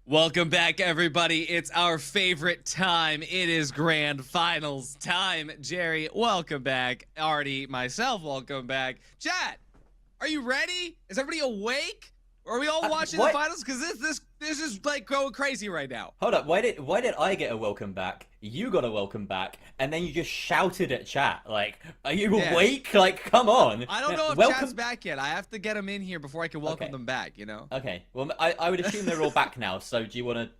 Welcome back, everybody. It's our favorite time. It is grand finals time. Jerry, welcome back. Artie, myself, welcome back. Chat, are you ready? Is everybody awake? Are we all watching the finals? Because this is like going crazy right now. Hold up, why did I get a welcome back? You got a welcome back, and then you just shouted at chat. Like, are you awake? Like, come on. I don't know if chat's back yet. I have to get them in here before I can welcome them back, you know? Okay, well, I would assume they're all back now, so do you want to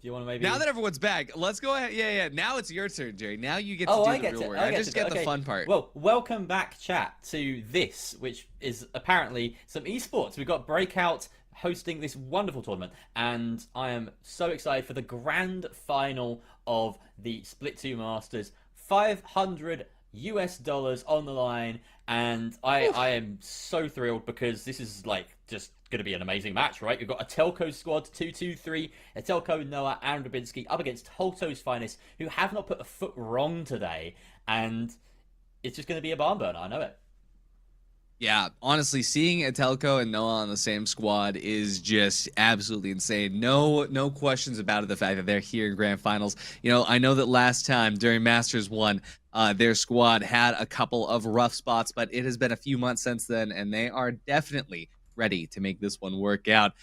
maybe... Now that everyone's back, let's go ahead. Yeah. Now it's your turn, Jerry. Now you get to do the real work. I just get the fun part. Well, welcome back, chat, to this, which is apparently some esports. We've got Breakout hosting this wonderful tournament, and I am so excited for the grand final of the Split 2 Masters. $500 on the line, and I am so thrilled because this is like just going to be an amazing match, right? You've got a Telco squad, 2-2-3, a Telco, Noah, and Rabinski up against Holtows finest, who have not put a foot wrong today, and it's just going to be a barn burner. I know it. Yeah, honestly, seeing Telco and Noah on the same squad is just absolutely insane. No questions about it. The fact that they're here in grand finals. You know, I know that last time during Masters 1, their squad had a couple of rough spots, but it has been a few months since then, and they are definitely ready to make this one work out.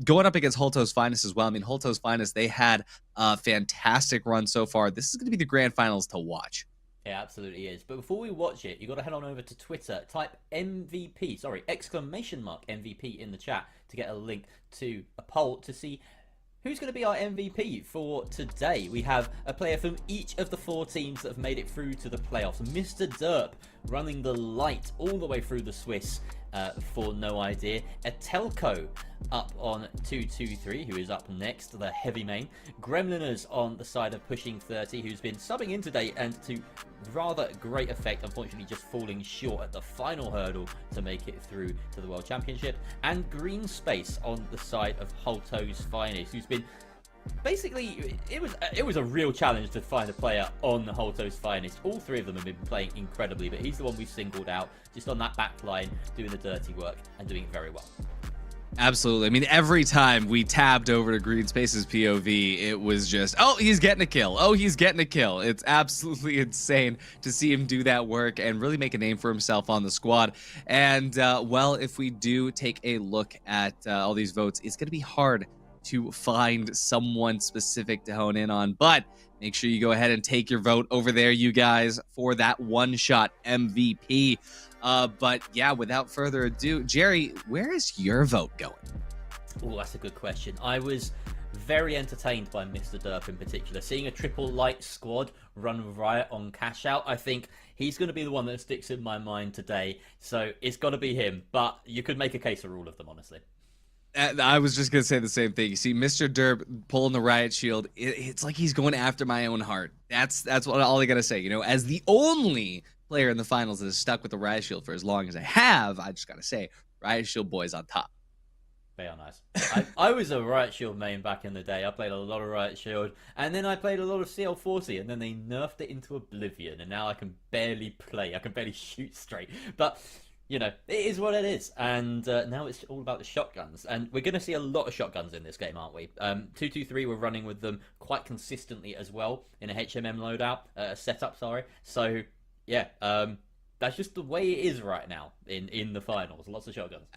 Going up against Holtows finest as well. I mean, Holtows finest, they had a fantastic run so far. This is going to be the grand finals to watch. It absolutely is. But before we watch it, you got to head on over to Twitter, type MVP, exclamation mark MVP in the chat to get a link to a poll to see who's going to be our MVP for today. We have a player from each of the 4 teams that have made it through to the playoffs. Mr. Derp running the light all the way through the Swiss for no idea. A Telco up on 2-2-3, who is up next, the heavy main. Gremliners on the side of pushing 30, who's been subbing in today and to rather great effect, unfortunately just falling short at the final hurdle to make it through to the World Championship. And Green Space on the side of Holtows finest, who's been basically, it was a real challenge to find a player on the Holtows finest. All 3 of them have been playing incredibly, but he's the one we singled out, just on that back line, doing the dirty work and doing it very well. Absolutely. I mean, every time we tabbed over to Green Space's POV, it was just, oh, he's getting a kill. Oh, he's getting a kill. It's absolutely insane to see him do that work and really make a name for himself on the squad. And, well, if we do take a look at all these votes, it's going to be hard to find someone specific to hone in on, but make sure you go ahead and take your vote over there, you guys, for that one-shot MVP. But yeah, without further ado, Jerry, where is your vote going? Oh, that's a good question. I was very entertained by Mr. Derp in particular. Seeing a triple light squad run riot on cash out, I think he's going to be the one that sticks in my mind today. So it's got to be him, but you could make a case for all of them, honestly. I was just going to say the same thing. You see Mr. Derp pulling the riot shield. It's like he's going after my own heart. That's what all I got to say. You know, as the only player in the finals that has stuck with the riot shield for as long as I have, I just got to say, riot shield boys on top. They are nice. I was a Riot Shield main back in the day. I played a lot of Riot Shield, and then I played a lot of CL40, and then they nerfed it into Oblivion, and now I can barely play. I can barely shoot straight. But you know, it is what it is, and now it's all about the shotguns, and we're going to see a lot of shotguns in this game, aren't we? 2-2-3, we're running with them quite consistently as well in a HMM loadout, setup, sorry. So, yeah, that's just the way it is right now in the finals. Lots of shotguns.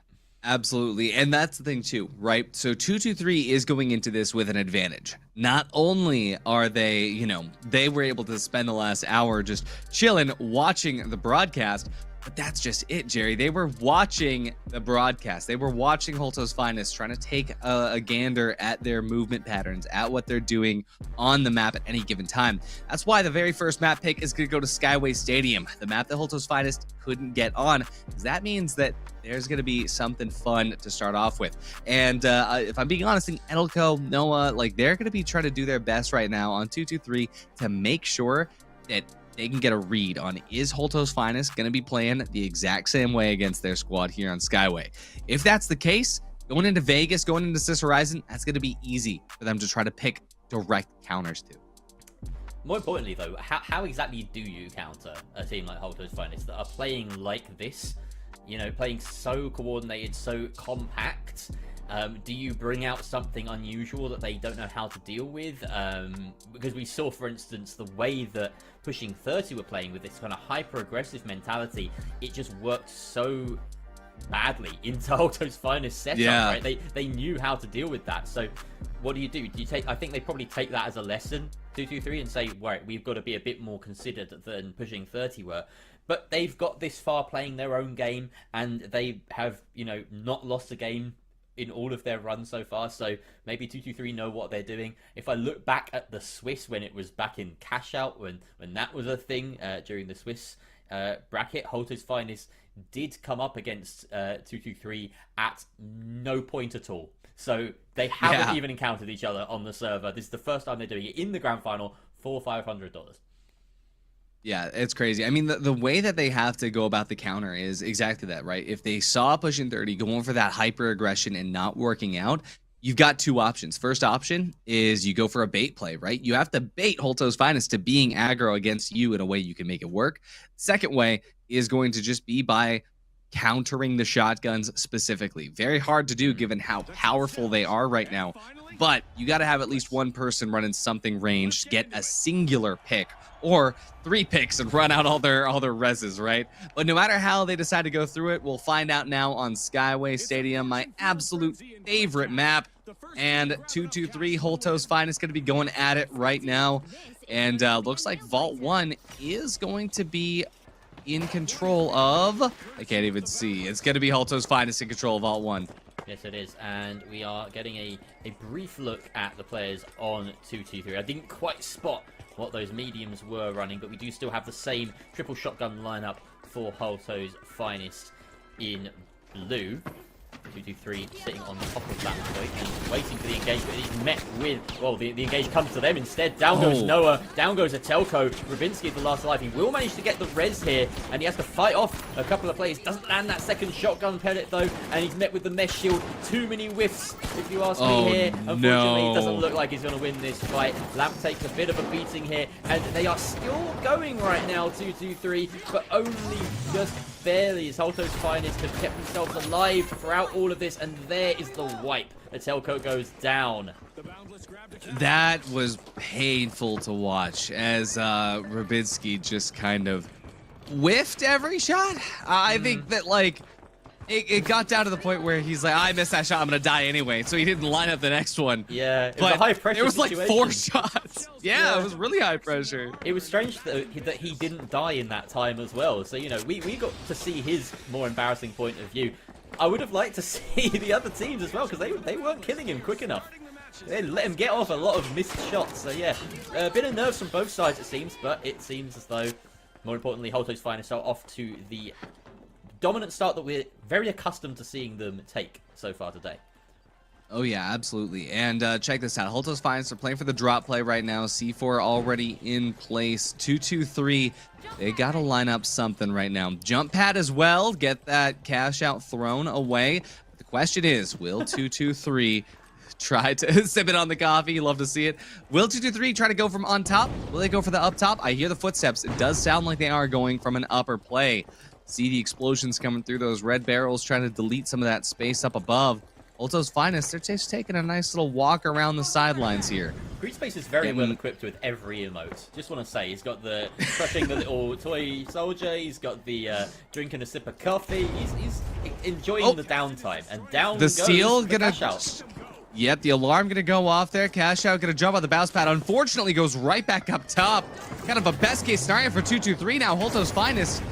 Absolutely, and that's the thing too, right? So 2-2-3 is going into this with an advantage. Not only are they, you know, they were able to spend the last hour just chilling, watching the broadcast, but that's just it, Jerry. They were watching the broadcast. They were watching Holtows finest, trying to take a gander at their movement patterns, at what they're doing on the map at any given time. That's why the very first map pick is going to go to Skyway Stadium, the map that Holtows finest couldn't get on, because that means that there's going to be something fun to start off with. And if I'm being honest, I think Edelco, Noah, like they're going to be trying to do their best right now on 2-2-3 to make sure that they can get a read on, is Holtows finest going to be playing the exact same way against their squad here on Skyway? If that's the case, going into Vegas, going into Sys Horizon, that's going to be easy for them to try to pick direct counters to. More importantly, though, how exactly do you counter a team like Holtows finest that are playing like this? You know, playing so coordinated, so compact, Do you bring out something unusual that they don't know how to deal with? Because we saw, for instance, the way that Pushing 30 were playing with this kind of hyper-aggressive mentality, it just worked so badly into Holtows' finest setup, right? They knew how to deal with that. So what do? Do you take, I think they probably take that as a lesson, 223, and say, right, we've got to be a bit more considered than Pushing 30 were. But they've got this far playing their own game, and they have, you know, not lost a game in all of their runs so far, so maybe 223 know what they're doing. If I look back at the Swiss when it was back in cash out, when that was a thing during the Swiss bracket, Holtows' finest did come up against 223 at no point at all. So they haven't even encountered each other on the server. This is the first time they're doing it in the grand final for $500. Yeah, it's crazy. I mean, the way that they have to go about the counter is exactly that, right? If they saw Pushing 30 going for that hyper aggression and not working out, you've got two options. First option is you go for a bait play, right? You have to bait Holtows' finest to being aggro against you in a way you can make it work. Second way is going to just be by countering the shotguns specifically. Very hard to do given how powerful they are right now. But you got to have at least one person running something ranged, get a singular pick, or 3 picks and run out all their reses, right? But no matter how they decide to go through it, we'll find out now on Skyway Stadium, my absolute favorite map. And 223 Holtows' finest going to be going at it right now. And looks like Vault 1 is going to be in control of, I can't even see. It's going to be Holtows' finest in control of Vault 1. Yes, it is, and we are getting a brief look at the players on 223. I didn't quite spot what those mediums were running, but we do still have the same triple shotgun lineup for Holtows' finest in blue. 223 sitting on top of that point and waiting for the engagement. He's met with, well, the engage comes to them instead. Down goes Noah, down goes Atelko. Rubinski, the last life. He will manage to get the res here, and he has to fight off a couple of players. Doesn't land that second shotgun pellet though, and he's met with the mesh shield. Too many whiffs, if you ask me here. Unfortunately, it doesn't look like he's going to win this fight. Lamp takes a bit of a beating here, and they are still going right now, 223, but only just barely, as Holtows' finest have kept themselves alive throughout all of this, and there is the wipe. Atelko goes down. That was painful to watch as Rubinski just kind of whiffed every shot. I think that, like, it got down to the point where he's like, I missed that shot, I'm gonna die anyway. So he didn't line up the next one. Yeah, it was a high pressure It was like situation. 4 shots. Yeah, it was really high pressure. It was strange that he didn't die in that time as well. So, you know, we got to see his more embarrassing point of view. I would have liked to see the other teams as well, because they weren't killing him quick enough. They let him get off a lot of missed shots. So yeah, a bit of nerves from both sides it seems, but it seems as though, more importantly, Holtows' finest are off to the dominant start that we're very accustomed to seeing them take so far today. Oh yeah, absolutely. And check this out. Holtows' finest are playing for the drop play right now. C4 already in place. 223. They got to line up something right now. Jump pad as well. Get that cash out thrown away. But the question is, will 223 try to sip it on the coffee? Love to see it. Will 223 try to go from on top? Will they go for the up top? I hear the footsteps. It does sound like they are going from an upper play. See the explosions coming through those red barrels, trying to delete some of that space up above. Holtows' finest, they're just taking a nice little walk around the sidelines here. Green Space is very well equipped with every emote. Just want to say, he's got the crushing the little toy soldier, he's got the drinking a sip of coffee, he's enjoying the downtime, and down the seal goes the gonna cash out. Yep, the alarm gonna go off there. Cash out gonna jump on the bounce pad. Unfortunately, goes right back up top. Kind of a best case scenario for 223 now. Holtows' finest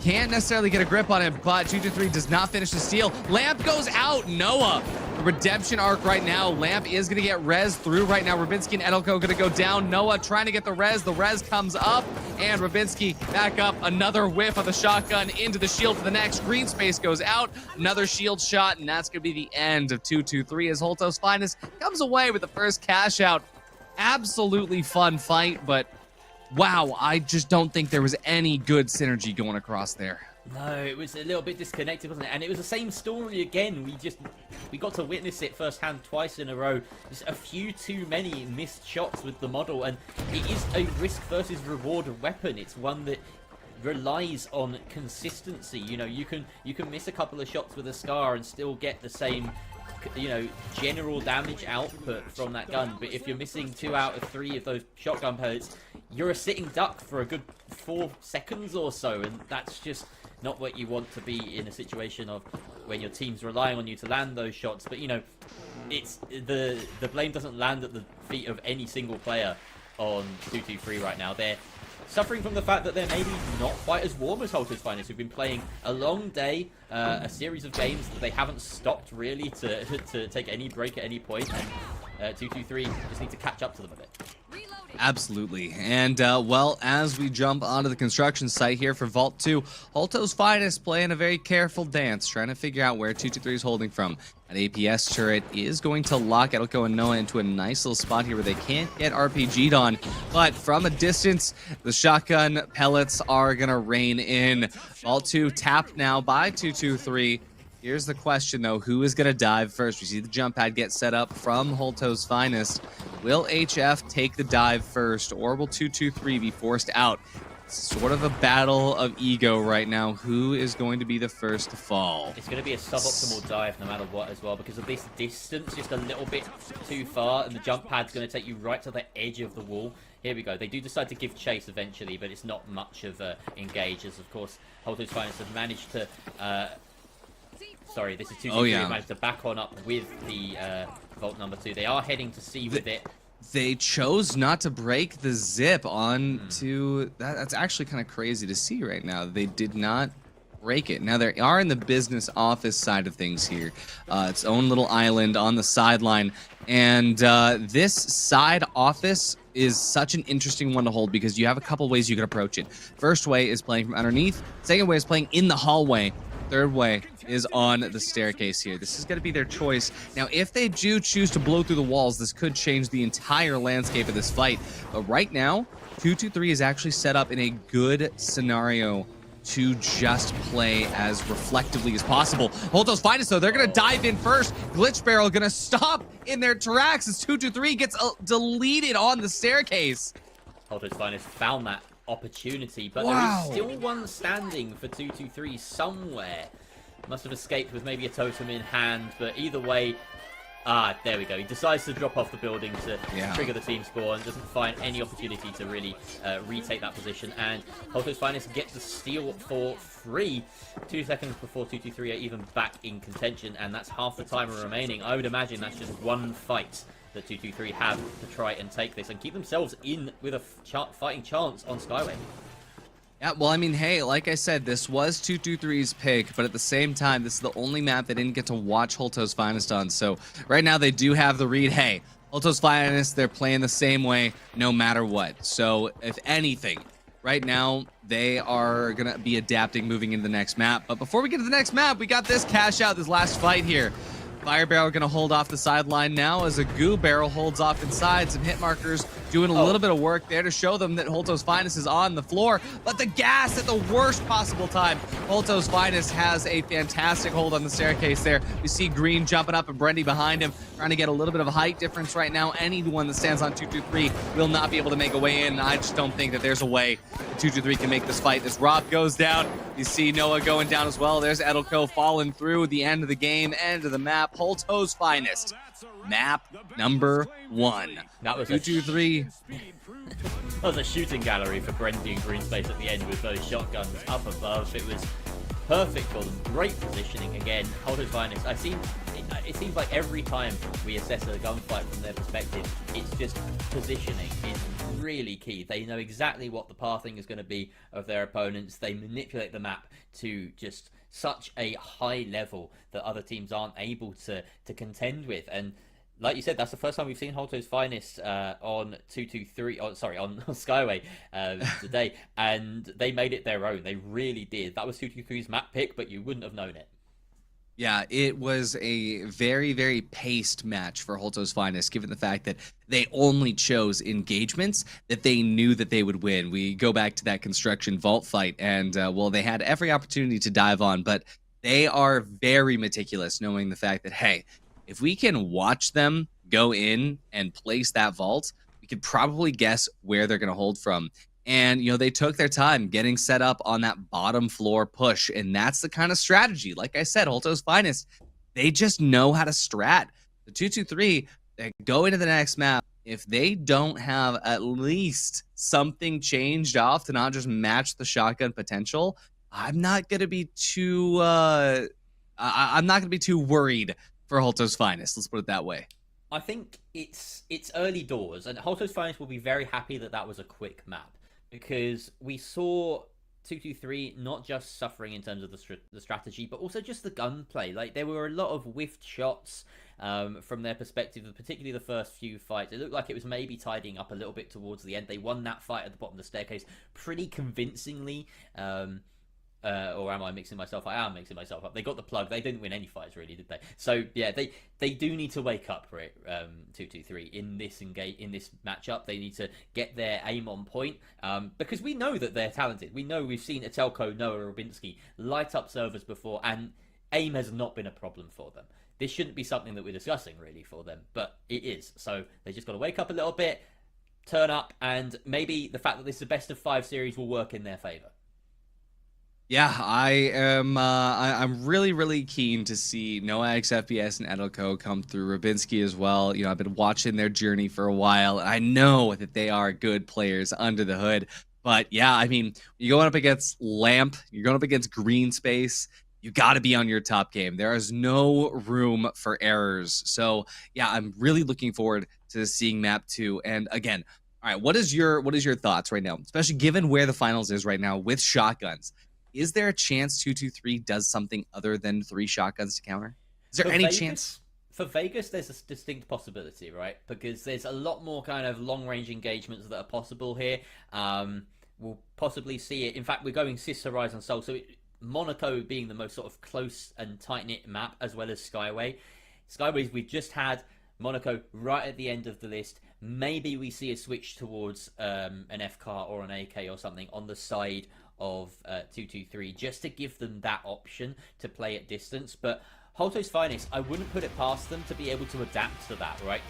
can't necessarily get a grip on it, but 223 does not finish the steal. Lamp goes out. Noah, the redemption arc right now. Lamp is going to get res through right now. Rubinski and Edelko going to go down. Noah trying to get the res. The res comes up, and Rubinski back up. Another whiff of the shotgun into the shield for the next. Green Space goes out. Another shield shot, and that's going to be the end of 223 as Holtows' finest comes away with the first cash out. Absolutely fun fight, but wow, I just don't think there was any good synergy going across there. No, it was a little bit disconnected, wasn't it? And it was the same story again. We got to witness it firsthand twice in a row. Just a few too many missed shots with the model, and it is a risk versus reward weapon. It's one that relies on consistency. You know, you can miss a couple of shots with a Scar and still get the same you know, general damage output from that gun. But if you're missing 2 out of 3 of those shotgun pellets, you're a sitting duck for a good 4 seconds or so, and that's just not what you want to be in a situation of when your team's relying on you to land those shots. But you know, it's the blame doesn't land at the feet of any single player on 223 right now. They're suffering from the fact that they're maybe not quite as warm as Holtows Finest, who've been playing a long day, a series of games that they haven't stopped really to take any break at any point, and 223 just need to catch up to them a bit. Absolutely. And, well, as we jump onto the construction site here for Vault 2, Holtows Finest playing a very careful dance, trying to figure out where 223 is holding from. An APS turret is going to lock Edelco and Noah into a nice little spot here where they can't get RPG'd on. But from a distance, the shotgun pellets are going to rain in. Vault 2 tapped now by 223. Here's the question, though. Who is going to dive first? We see the jump pad get set up from Holtows Finest. Will HF take the dive first, or will 223 be forced out? It's sort of a battle of ego right now. Who is going to be the first to fall? It's going to be a suboptimal dive no matter what as well, because of this distance, just a little bit too far, and the jump pad's going to take you right to the edge of the wall. Here we go. They do decide to give chase eventually, but it's not much of a engage, as of course Holtows Finest have managed to... Sorry, this is 223 managed to back on up with the Vault number 2. They are heading to C with it. They chose not to break the zip onto... That's actually kind of crazy to see right now. They did not break it. Now, they are in the business office side of things here. Its own little island on the sideline. And this side office is such an interesting one to hold because you have a couple ways you can approach it. First way is playing from underneath. Second way is playing in the hallway. Third way is on the staircase here. This is going to be their choice. Now, if they do choose to blow through the walls, this could change the entire landscape of this fight. But right now, 223 is actually set up in a good scenario to just play as reflectively as possible. Holtows Finest, though, they're going to dive in first. Glitch Barrel going to stop in their tracks as 223 gets deleted on the staircase. Holtows Finest found that opportunity, but there is still one standing for 223 somewhere. Must have escaped with maybe a totem in hand, but either way, there we go. He decides to drop off the building to trigger the team score and doesn't find any opportunity to really retake that position. And Holtows Finest get the steal for free 2 seconds before 223 are even back in contention, and that's half the time remaining. I would imagine that's just one fight that 223 have to try and take this and keep themselves in with a fighting chance on Skyway. Yeah, well, I mean, hey, like I said, this was 223's pick, but at the same time, this is the only map they didn't get to watch Holtows Finest on. So right now they do have the read, hey, Holtows Finest, they're playing the same way no matter what. So if anything, right now they are going to be adapting moving into the next map. But before we get to the next map, we got this cash out, this last fight here. Fire Barrel going to hold off the sideline now as a Goo Barrel holds off inside. Some hit markers doing a little bit of work there to show them that Holtows Finest is on the floor. But the gas at the worst possible time. Holtows Finest has a fantastic hold on the staircase there. We see Green jumping up and Brendy behind him, trying to get a little bit of a height difference right now. Anyone that stands on 223 will not be able to make a way in. I just don't think that there's a way that 223 can make this fight. This Rob goes down. You see Noah going down as well. There's Edelco falling through the end of the game, end of the map. Holtows Finest, map number 1. That was 223. That was a shooting gallery for Brendy and Green Space at the end with those shotguns up above. It was perfect for them. Great positioning again. Holtows Finest. It seems like every time we assess a gunfight from their perspective, it's just positioning is really key. They know exactly what the pathing is going to be of their opponents. They manipulate the map to just such a high level that other teams aren't able to contend with. And like you said, that's the first time we've seen Holtows Finest on 223. On Skyway today, and they made it their own. They really did. That was 223's map pick, but you wouldn't have known it. Yeah, it was a very, very paced match for Holtows Finest, given the fact that they only chose engagements that they knew that they would win. We go back to that construction vault fight, and, well, they had every opportunity to dive on, but they are very meticulous, knowing the fact that, hey, if we can watch them go in and place that vault, we could probably guess where they're going to hold from. And, you know, they took their time getting set up on that bottom floor push. And that's the kind of strategy. Like I said, Holtows Finest, they just know how to strat. The 2-2-3, they go into the next map. If they don't have at least something changed off to not just match the shotgun potential, I'm not gonna be too I'm not gonna be too worried for Holtows Finest. Let's put it that way. I think it's early doors, and Holtows Finest will be very happy that that was a quick map, because we saw 2-2-3 not just suffering in terms of the strategy, but also just the gunplay. Like, there were a lot of whiffed shots from their perspective, particularly the first few fights. It looked like it was maybe tidying up a little bit towards the end. They won that fight at the bottom of the staircase pretty convincingly. Or am I mixing myself up? I am mixing myself up. They got the plug. They didn't win any fights, really, did they? So yeah, they do need to wake up for it. 2-2-3 in this matchup. They need to get their aim on point, because we know that they're talented. We know we've seen Atelko, Noah, Rubinski light up servers before, and aim has not been a problem for them. This shouldn't be something that we're discussing really for them, but it is. So they just got to wake up a little bit, turn up, and maybe the fact that this is a best of 5 series will work in their favor. Yeah, I am. I'm really keen to see Noah XFBS and Edelco come through. Rubinski as well. You know, I've been watching their journey for a while, and I know that they are good players under the hood. But yeah, I mean, you're going up against Lamp, you're going up against Green Space. You got to be on your top game. There is no room for errors. So yeah, I'm really looking forward to seeing map 2. And again, all right, what is your thoughts right now, especially given where the finals is right now with shotguns? Is there a chance 2-2-3 does something other than 3 shotguns to counter? Is there any chance? For Vegas, there's a distinct possibility, right? Because there's a lot more kind of long-range engagements that are possible here. We'll possibly see it. In fact, we're going Sys Horizon Soul. So Monaco being the most sort of close and tight-knit map, as well as Skyway. Skyways, we've just had Monaco right at the end of the list. Maybe we see a switch towards an FCAR or an AK or something on the side of 2-2-3, just to give them that option to play at distance. But Holtows Finest, I wouldn't put it past them to be able to adapt to that, right?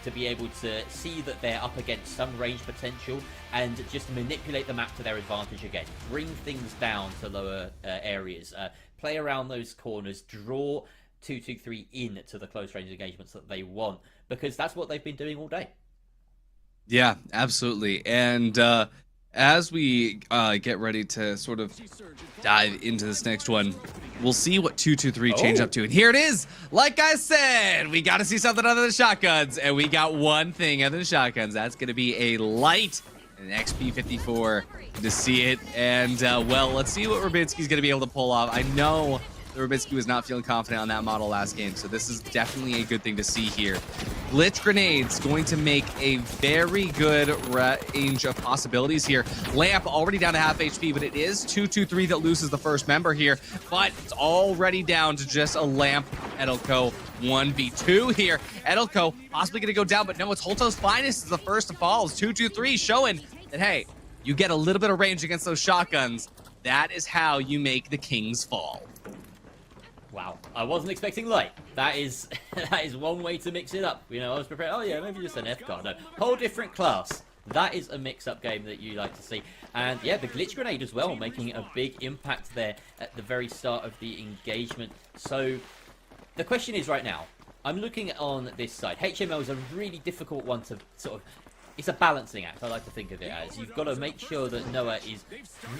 To be able to see that they're up against some range potential and just manipulate the map to their advantage again. Bring things down to lower areas, play around those corners, draw 2-2-3 in to the close range engagements that they want, because that's what they've been doing all day. Yeah, absolutely. And as we get ready to sort of dive into this next one, we'll see what 2-2-3 change up to. And here it is. Like I said, we got to see something other than shotguns. And we got one thing other than shotguns. That's going to be a light and an XP54 to see it. And, well, let's see what Rubinski's going to be able to pull off. I know that Rubinski was not feeling confident on that model last game, so this is definitely a good thing to see here. Glitch Grenade's going to make a very good range of possibilities here. Lamp already down to half HP, but it is 2-2-3 that loses the first member here, but it's already down to just a Lamp Edelco 1v2 here. Edelco possibly going to go down, but no, it's Holtows Finest is the first to fall. It's 2-2-3 showing that, hey, you get a little bit of range against those shotguns. That is how you make the kings fall. Wow, I wasn't expecting light. That is one way to mix it up. You know, I was prepared. Oh yeah, maybe just an F card. No, whole different class. That is a mix-up game that you like to see. And yeah, the glitch grenade as well, making a big impact there at the very start of the engagement. So the question is right now, I'm looking on this side. HML is a really difficult one to sort of. It's a balancing act, I like to think of it as. You've got to make sure that Noah is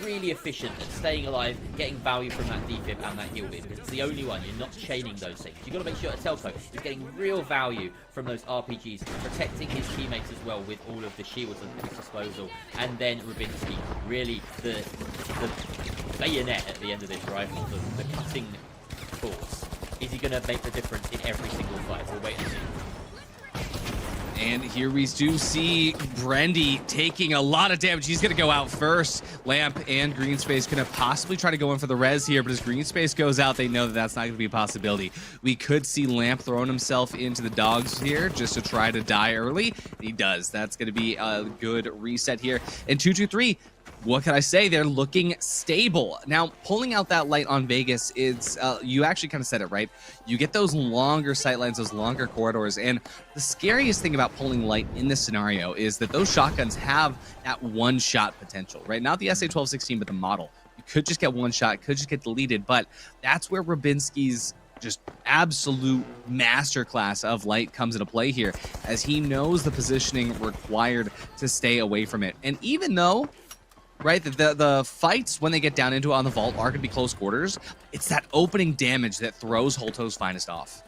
really efficient at staying alive, getting value from that defib and that heal bit, because it's the only one. You're not chaining those things. You've got to make sure Atelko is getting real value from those RPGs, protecting his teammates as well with all of the shields at his disposal. And then Rubinski, really the bayonet at the end of this rifle, the cutting force. Is he going to make the difference in every single fight? We'll wait and see. And here we do see Brendy taking a lot of damage. He's going to go out first. Lamp and Green Space going to possibly try to go in for the res here, but as Green Space goes out, they know that that's not going to be a possibility. We could see Lamp throwing himself into the dogs here just to try to die early. He does. That's going to be a good reset here. And 2-2-3, what can I say? They're looking stable. Now, pulling out that light on Vegas, it's you actually kind of said it, right? You get those longer sightlines, those longer corridors, and the scariest thing about pulling light in this scenario is that those shotguns have that one-shot potential, right? Not the SA-1216, but the model. You could just get one shot, could just get deleted, but that's where Rubinski's just absolute masterclass of Light comes into play here, as he knows the positioning required to stay away from it. And even though, right, the fights when they get down into it on the vault are going to be close quarters, it's that opening damage that throws Holtows' finest off.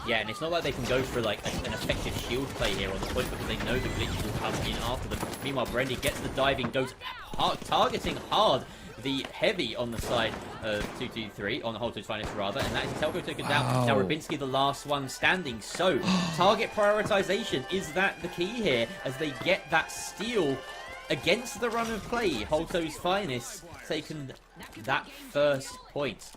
Yeah, and it's not like they can go for like an effective shield play here on the point, because they know the glitch will come in after them. Meanwhile, Brendy gets the diving, goes hard, targeting hard the heavy on the side of 223, on the Holtows' finest rather, and that is Telco taken down. Now Rubinski the last one standing, so target prioritization, is that the key here as they get that steal against the run of play? Holtows' finest taken that first point.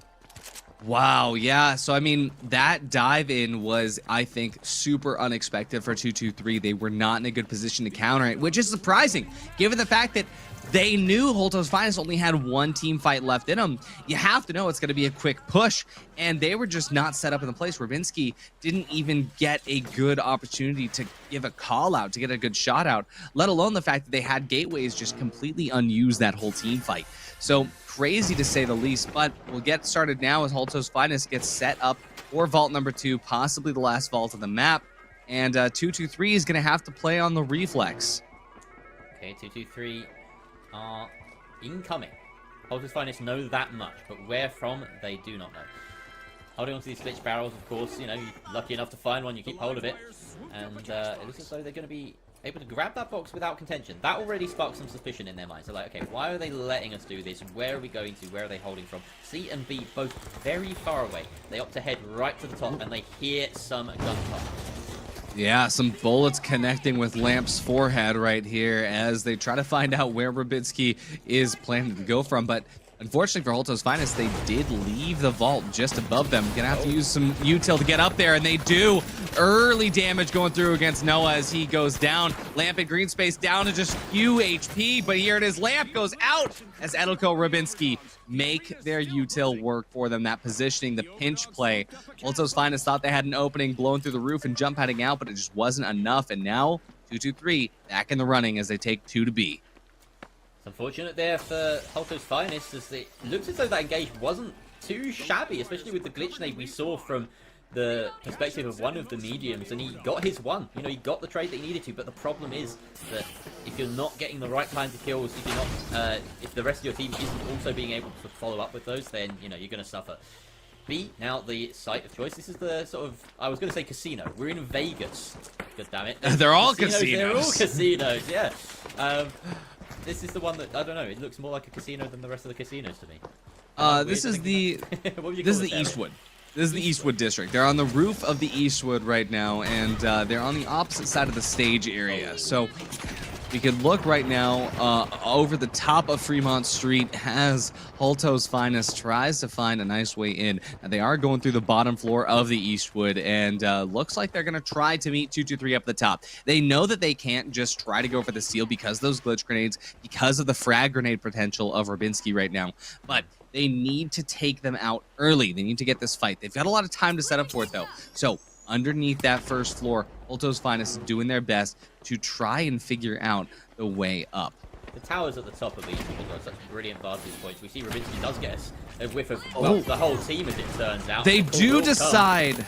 Wow, yeah. So, I mean, that dive in was, I think, super unexpected for 223. They were not in a good position to counter it, which is surprising, given the fact that they knew Holtows' finest only had one team fight left in them. You have to know it's going to be a quick push, and they were just not set up in the place. Rubinski didn't even get a good opportunity to give a call out, to get a good shot out, let alone the fact that they had gateways just completely unused that whole team fight. So crazy to say the least, but we'll get started now as Holtows' finest gets set up for vault number 2, possibly the last vault of the map, and 223 is going to have to play on the reflex. Okay, 223 are incoming. Holtows' finest know that much, but where from, they do not know. Holding onto these glitch barrels, of course, you know, you're lucky enough to find one, you keep hold of it, and it looks as though they're going to be able to grab that box without contention. That already sparks some suspicion in their minds. They're like, okay, why are they letting us do this? Where are we going to? Where are they holding from? C and B both very far away. They opt to head right to the top, and they hear some gunfire. Yeah, some bullets connecting with Lamp's forehead right here as they try to find out where Rubinski is planning to go from. But unfortunately for Holtows' finest, they did leave the vault just above them. Gonna have to use some util to get up there, and they do. Early damage going through against Noah as he goes down. Lamp in green space down to just few HP, but here it is. Lamp goes out as Edelko Rubinski make their util work for them. That positioning, the pinch play. Holtows' finest thought they had an opening blown through the roof and jump heading out, but it just wasn't enough. And now 223 back in the running as they take 2 to B. It's unfortunate there for Holtows' finest, as it looks as though that engage wasn't too shabby, especially with the glitch nade we saw from the perspective of one of the mediums, and he got his one. You know, he got the trade that he needed to, but the problem is that if you're not getting the right kinds of kills, if you're not, if the rest of your team isn't also being able to follow up with those, then, you know, you're going to suffer. B, now the site of choice. This is the sort of, I was going to say casino. We're in Vegas. God damn it. They're all casinos. They're all casinos, yeah. This is the one that, I don't know, it looks more like a casino than the rest of the casinos to me. This is the Eastwood. This is the Eastwood district. They're on the roof of the Eastwood right now, and they're on the opposite side of the stage area. So we could look right now over the top of Fremont Street as Holtows' finest tries to find a nice way in. And they are going through the bottom floor of the Eastwood, and looks like they're going to try to meet 223 up the top. They know that they can't just try to go for the steal because of those glitch grenades, because of the frag grenade potential of Rubinski right now. But they need to take them out early. They need to get this fight. They've got a lot of time to set up for it, though. So underneath that first floor, Holtows' finest is doing their best to try and figure out the way up. The towers at the top of Eastwood have got such brilliant vantage points. We see Rubinski does get a whiff of the whole team, as it turns out. They do decide.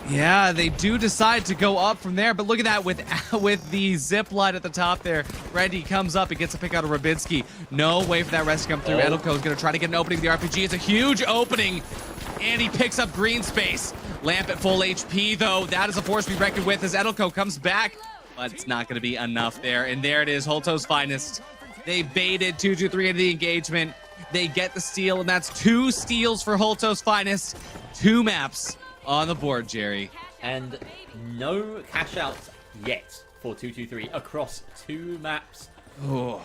Yeah, they do decide to go up from there, but look at that with the zip line at the top there. Randy comes up and gets a pick out of Rubinski. No way for that rest to come through. Edelko is going to try to get an opening with the RPG. It's a huge opening, and he picks up green space. Lamp at full HP, though. That is a force to be reckoned with as Edelko comes back, but it's not going to be enough there. And there it is, Holtows' finest. They baited 223 into the engagement. They get the steal, and that's 2 steals for Holtows' finest. 2 maps on the board, Jerry. And no cash outs yet for 223 across 2 maps. Oh.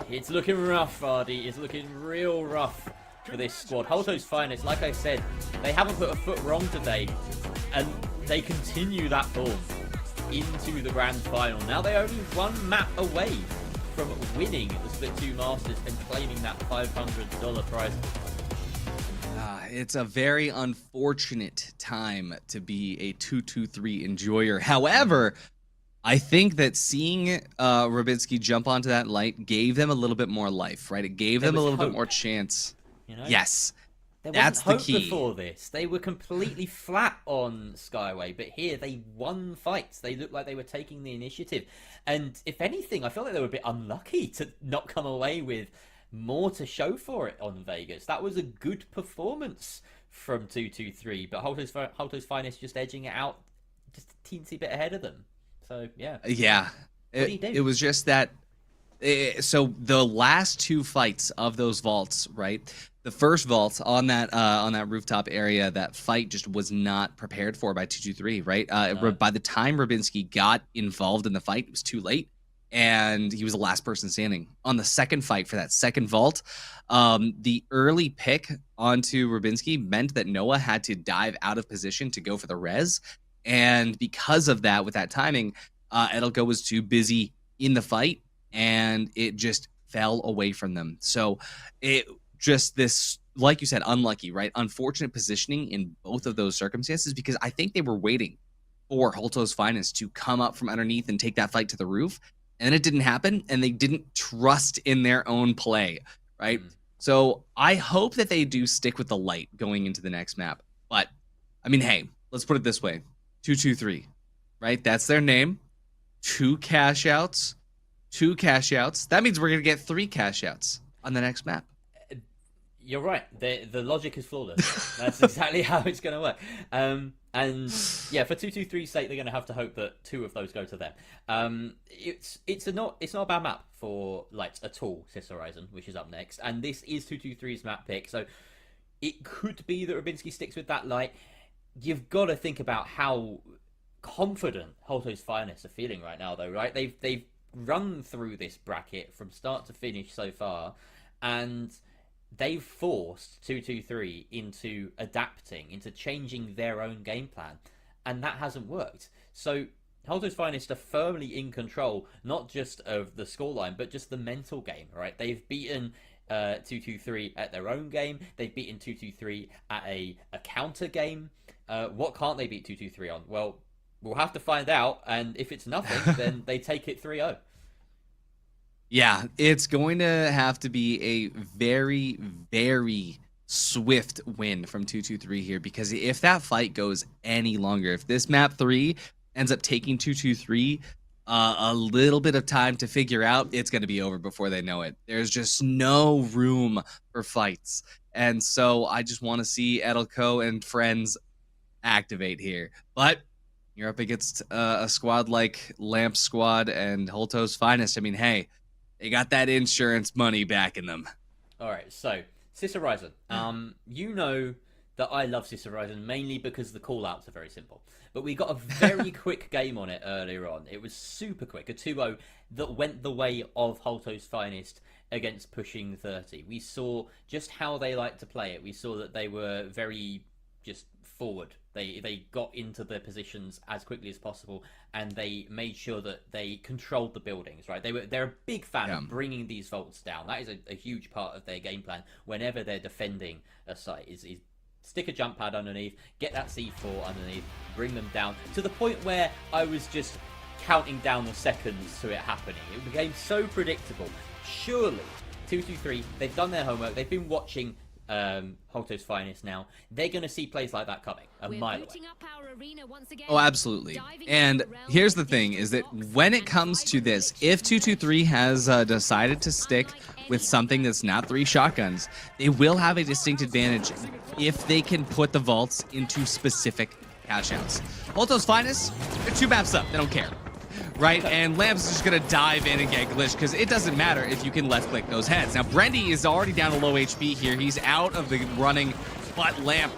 It's looking rough, Vardy. It's looking real rough for this squad. Holtows' finest, like I said, they haven't put a foot wrong today, and they continue that form into the grand final. Now they're only 1 map away from winning the Split 2 Masters and claiming that $500 prize. It's a very unfortunate time to be a 223 enjoyer. However, I think that seeing Rubinski jump onto that light gave them a little bit more life, right? It gave them a little bit more chance. You know? Yes. There wasn't That's the hope key. before this. They were completely flat on Skyway, but here they won fights. They looked like they were taking the initiative. And if anything, I felt like they were a bit unlucky to not come away with more to show for it on Vegas. That was a good performance from 223, but Holtows Finest just edging it out just a teensy bit ahead of them. So, yeah. Yeah. What do you do? It was just that. So the last two fights of those vaults, right? The first vault on that rooftop area, that fight just was not prepared for by 223, right? No. By the time Rubinski got involved in the fight, it was too late, and he was the last person standing. On the second fight for that second vault, the early pick onto Rubinski meant that Noah had to dive out of position to go for the res, and because of that, with that timing, Edelko was too busy in the fight, and it just fell away from them. So it just this, like you said, unlucky, right? Unfortunate positioning in both of those circumstances, because I think they were waiting for Holtows Finest to come up from underneath and take that fight to the roof. And then it didn't happen, and they didn't trust in their own play, right? So I hope that they do stick with the light going into the next map. But, I mean, hey, let's put it this way. 223, right? That's their name. 2 cash outs. 2 cash outs. That means we're going to get 3 cash outs on the next map. You're right. The logic is flawless. That's exactly how it's going to work. And yeah, for 223's sake, they're going to have to hope that 2 of those go to them. It's not a bad map for Lights at all. Sys Horizon, which is up next, and this is 223's map pick, so it could be that Rubinski sticks with that light. You've got to think about how confident Holtows Finest are feeling right now, though, right? They've run through this bracket from start to finish so far, and they've forced 223 into adapting, into changing their own game plan, and that hasn't worked. So Holtows Finest are firmly in control, not just of the scoreline, but just the mental game, right? They've beaten 223 at their own game. They've beaten 223 at a counter game. What can't they beat 223 on? Well, we'll have to find out, and if it's nothing, then they take it 3-0. Yeah, it's going to have to be a very, very swift win from 223 here, because if that fight goes any longer, if this map 3 ends up taking 223 a little bit of time to figure out, it's going to be over before they know it. There's just no room for fights. And so I just want to see Edelko and friends activate here. But you're up against a squad like Lamp Squad and Holtows Finest. I mean, hey, they got that insurance money backing them. All right, so Sys Horizon. You know that I love Sys Horizon mainly because the call-outs are very simple. But we got a very quick game on it earlier on. It was super quick, a 2-0 that went the way of Holtows Finest against pushing 30. We saw just how they like to play it. We saw that they were very just forward. They got into their positions as quickly as possible, and they made sure that they controlled the buildings, right? They're a big fan of bringing these vaults down. That is a huge part of their game plan whenever they're defending a site, is stick a jump pad underneath, get that C4 underneath, bring them down, to the point where I was just counting down the seconds to it happening. It became so predictable. Surely 223, they've done their homework, they've been watching Holtows Finest now. They're going to see plays like that coming a mile away. Oh, absolutely. And here's the thing, is that when it comes to this, if 223 has decided to stick with something that's not 3 shotguns, they will have a distinct advantage if they can put the vaults into specific cash outs. Holtows Finest, they're 2 maps up. They don't care. Right, and Lamp's just gonna dive in and get glitched, because it doesn't matter if you can left click those heads. Now Brendy is already down to low HP here. He's out of the running, but Lamp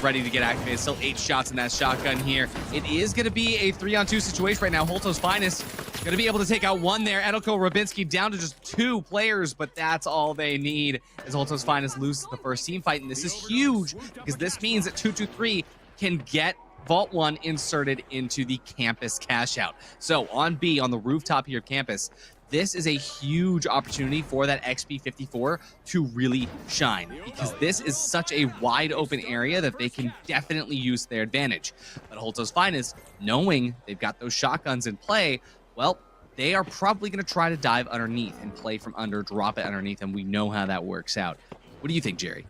ready to get activated. Still 8 shots in that shotgun here. It is gonna be a 3-on-2 situation right now. Holtows Finest gonna be able to take out 1 there. Edelko Rubinski down to just 2 players, but that's all they need as Holtows Finest loses the first team fight. And this is huge, because this means that 223 can get Vault 1 inserted into the campus cash out. So on B, on the rooftop here of campus, this is a huge opportunity for that XP54 to really shine, because this is such a wide open area that they can definitely use their advantage. But Holtows Finest, knowing they've got those shotguns in play, well, they are probably going to try to dive underneath and play from under, drop it underneath, and we know how that works out. What do you think, Jerry?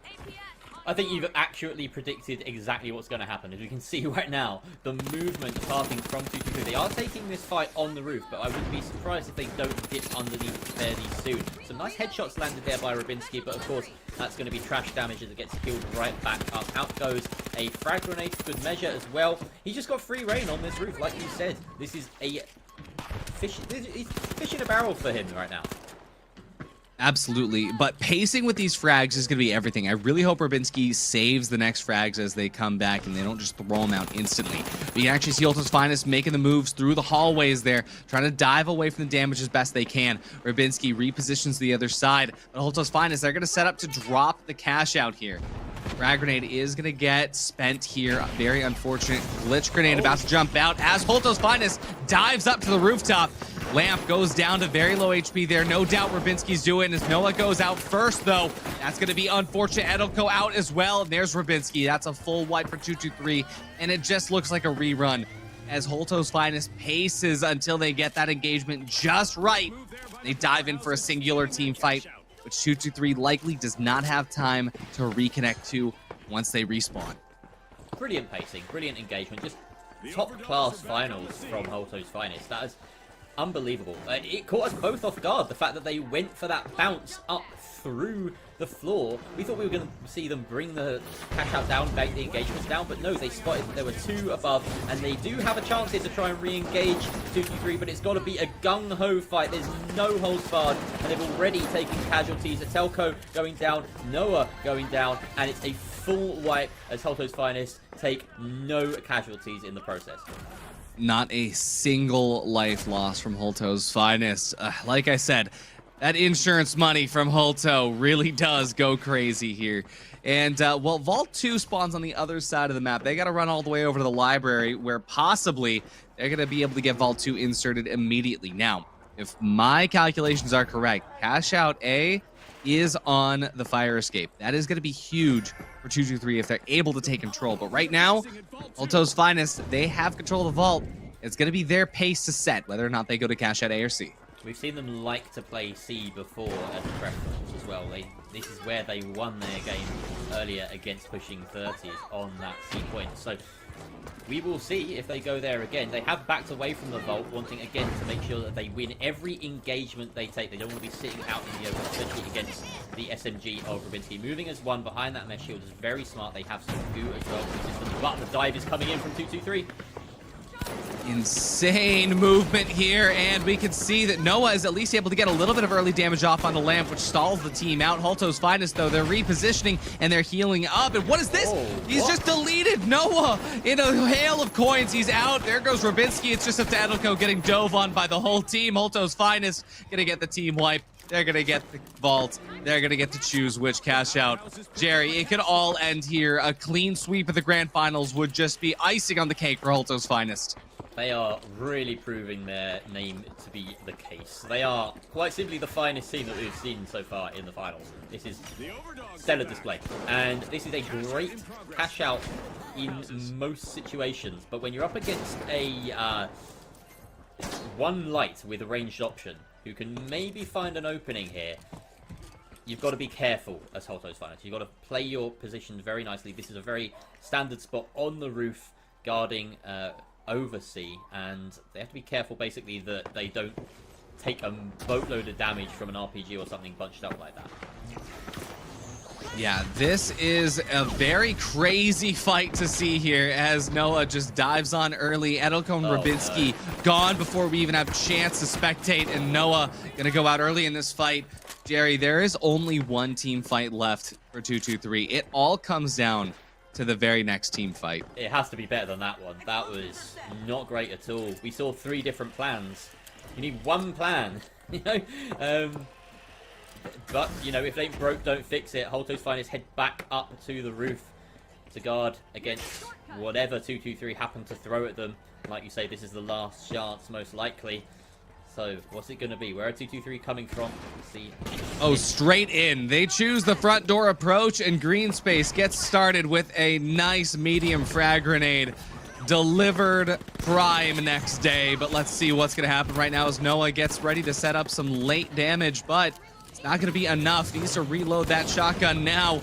I think you've accurately predicted exactly what's going to happen. As we can see right now, the movement starting from 2-2-3. They are taking this fight on the roof, but I wouldn't be surprised if they don't dip underneath fairly soon. Some nice headshots landed there by Rybinski, but of course, that's going to be trash damage as it gets killed right back up. Out goes a frag grenade for good measure as well. He's just got free reign on this roof, like you said. This is a fish in a barrel for him right now. Absolutely, but pacing with these frags is going to be everything. I really hope Rybinski saves the next frags as they come back and they don't just throw them out instantly. But you can actually see Holtows Finest making the moves through the hallways there, trying to dive away from the damage as best they can. Rybinski repositions the other side, but Holtows Finest, they're going to set up to drop the cash out here. Frag grenade is going to get spent here. Very unfortunate. Glitch grenade about to jump out as Holtows Finest dives up to the rooftop. Lamp goes down to very low HP there. No doubt Rybinski's doing as Noah goes out first, though. That's going to be unfortunate. Edelko out as well. And there's Rybinski. That's a full wipe for 2-2-3. And it just looks like a rerun as Holtows Finest paces until they get that engagement just right. They dive in for a singular team fight, which 2-2-3 likely does not have time to reconnect to once they respawn. Brilliant pacing, brilliant engagement. Just top-class finals from Holtows Finest. That is unbelievable. It caught us both off guard, the fact that they went for that bounce up through the floor. We thought we were going to see them bring the cash out down, bait the engagements down, but no, they spotted that there were two above, and they do have a chance here to try and re-engage 2-2-3, but it's got to be a gung-ho fight. There's no holds barred, and they've already taken casualties. Telko going down, Noah going down, and it's a full wipe as Holtows Finest take no casualties in the process. Not a single life lost from Holtows Finest. Like I said, that insurance money from Holto really does go crazy here. And, well, Vault 2 spawns on the other side of the map. They got to run all the way over to the library where possibly they're going to be able to get Vault 2 inserted immediately. Now, if my calculations are correct, Cash Out A is on the fire escape. That is going to be huge for 2-2-3 if they're able to take control. But right now, Holtows Finest, they have control of the vault. It's going to be their pace to set, whether or not they go to Cash Out A or C. We've seen them like to play C before as a preference as well. This is where they won their game earlier against pushing 30s on that C point. So we will see if they go there again. They have backed away from the vault, wanting again to make sure that they win every engagement they take. They don't want to be sitting out in the open, especially against the SMG of Rybinski. Moving as one behind that mesh shield is very smart. They have some goo as well. But the dive is coming in from 2-2-3. Insane movement here, and we can see that Noah is at least able to get a little bit of early damage off on the Lamp, which stalls the team out. Holtows Finest, though, they're repositioning and they're healing up. And what is this? He's just deleted Noah in a hail of coins. He's out. There goes Rybinski. It's just up to Edelko getting dove on by the whole team. Holtows Finest gonna get the team wipe. They're going to get the vault. They're going to get to choose which cash out. Jerry, it could all end here. A clean sweep of the grand finals would just be icing on the cake for Holtows Finest. They are really proving their name to be the case. They are quite simply the finest team that we've seen so far in the finals. This is stellar display. And this is a great cash out in most situations. But when you're up against a one light with a ranged option, who can maybe find an opening here, you've got to be careful as Holtows Finest. You've got to play your positions very nicely. This is a very standard spot on the roof guarding over C, and they have to be careful basically that they don't take a boatload of damage from an RPG or something bunched up like that. Yeah, this is a very crazy fight to see here as Noah just dives on early. Edelko and Rybinski gone before we even have a chance to spectate, and Noah gonna go out early in this fight. Jerry, there is only one team fight left for 2-2-3. It all comes down to the very next team fight. It has to be better than that one. That was not great at all. We saw 3 different plans. You need one plan, you know? But, you know, if they ain't broke, don't fix it. Holtows Finest head back up to the roof to guard against whatever 2-2-3 happen to throw at them. Like you say, this is the last chance, most likely. So, what's it going to be? Where are 2-2-3 coming from? Let's see. Oh, straight in. They choose the front door approach, and Green Space gets started with a nice medium frag grenade. Delivered prime next day, but let's see what's going to happen right now as Noah gets ready to set up some late damage, but it's not going to be enough. Needs to reload that shotgun now.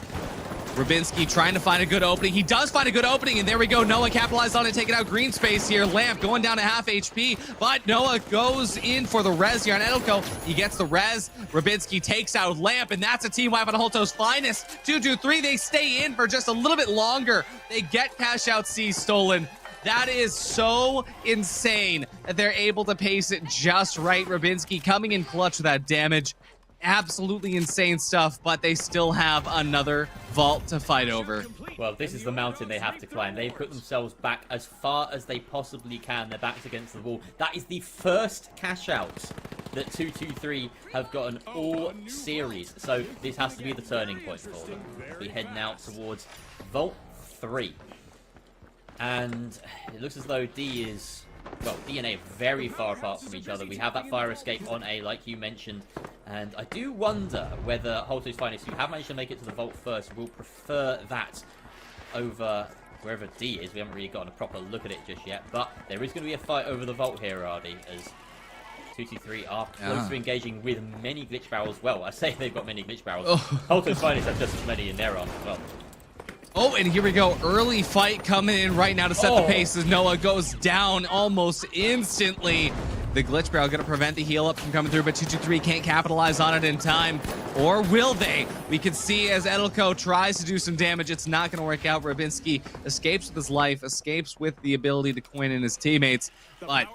Rubinski trying to find a good opening. He does find a good opening, and there we go. Noah capitalized on it, taking out green space here. Lamp going down to half HP, but Noah goes in for the res here on Edelko. He gets the res. Rubinski takes out Lamp, and that's a team wipe on Holtows' finest. 2-2-3, they stay in for just a little bit longer. They get cash out C stolen. That is so insane that they're able to pace it just right. Rubinski coming in clutch with that damage. Absolutely insane stuff, but they still have another vault to fight over. Well, this is the mountain they have to climb. They've put themselves back as far as they possibly can. Their backs against the wall. That is the first cash out that 2-2-3 have gotten all series. So this has to be the turning point for them. We're heading out towards Vault 3. And it looks as though D is... well, D and A are very far apart from each other. We have that fire escape on A, like you mentioned. And I do wonder whether Holtows' finest, who have managed to make it to the vault first, will prefer that over wherever D is. We haven't really gotten a proper look at it just yet. But there is going to be a fight over the vault here, Ardy, as 2-2-3 are close to engaging with many glitch barrels. Well, I say they've got many glitch barrels. Holtows' finest have just as many in their arm as well. Oh, and here we go. Early fight coming in right now to set the pace as Noah goes down almost instantly. The glitch barrel going to prevent the heal up from coming through, but 2-2-3 can't capitalize on it in time. Or will they? We can see as Edelko tries to do some damage. It's not going to work out. Rubinski escapes with his life, escapes with the ability to coin in his teammates. But